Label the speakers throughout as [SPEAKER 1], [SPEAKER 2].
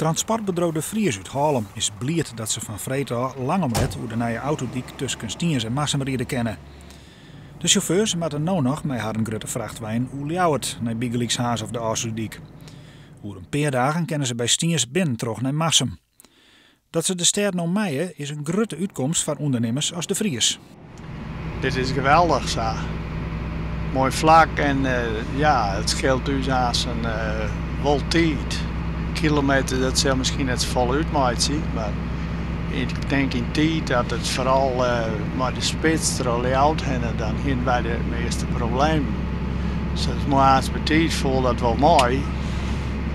[SPEAKER 1] Transportbedrijf De Vries uit Haarlem is blied dat ze van vreed lang omlet hoe de nieuwe autodiek tussen Stiens en Marsum rieden kennen. De chauffeurs moeten nou nog met haar een grote vrachtwagen hoe Ljouwert naar Biegelikshaas of de Aarsludiek. Over een paar dagen kennen ze bij Stiens binnen terug naar Marsum. Dat ze de stad nou meijen is een grote uitkomst voor ondernemers als De Vries.
[SPEAKER 2] Dit is geweldig zo. Mooi vlak en het scheelt dus als een wel tijd. Kilometer dat zal misschien net vol uitmaakt, maar ik denk in tijd dat het vooral maar de spits er al uit hebben dan hier bij de meeste problemen. Dus als het tijd voelt dat wel mooi,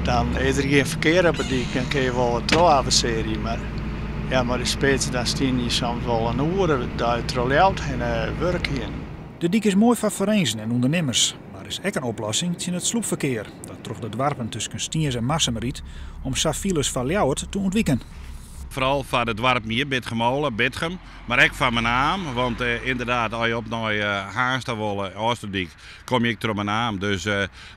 [SPEAKER 2] dan is er geen verkeer op het dik en kun je wel wat trouw serie, maar de spits dan staan je soms wel een uur dat er al uit en werken in.
[SPEAKER 1] De dik is mooi voor verenigingen en ondernemers, maar is ook een oplossing in het sloepverkeer dat terug de dwarpen tussen Stiens en Marsum riet om Safielus van Ljouwert te ontwijken.
[SPEAKER 3] Vooral van het dorp hier, Bitgemolen, Bitgem, maar ook van mijn naam, want inderdaad als je op naar Haarsterwolle, Oosterdiek, kom je terug mijn naam. Dus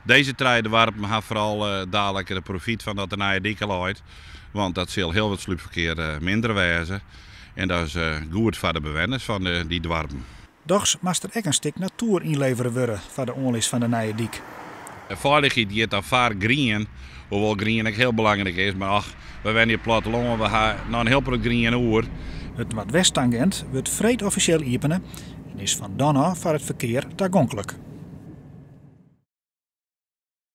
[SPEAKER 3] deze drie dorpen hebben vooral dadelijk de profiet van dat de nieuwe dieken loopt, want dat zal heel wat sloepverkeer minder wezen en dat is goed voor de bewoners van die dorpen.
[SPEAKER 1] Doch moest er ook een stuk natuur inleveren worden voor de onlis van de nieuwe dik.
[SPEAKER 3] Veiligheid die het vaak green, hoewel green ook heel belangrijk is, maar ach, we zijn hier platteland, we gaan nog een heel groot green oer.
[SPEAKER 1] Het Noordwest-tangent wordt vreed officieel openen en is van dan af voor het verkeer toegankelijk.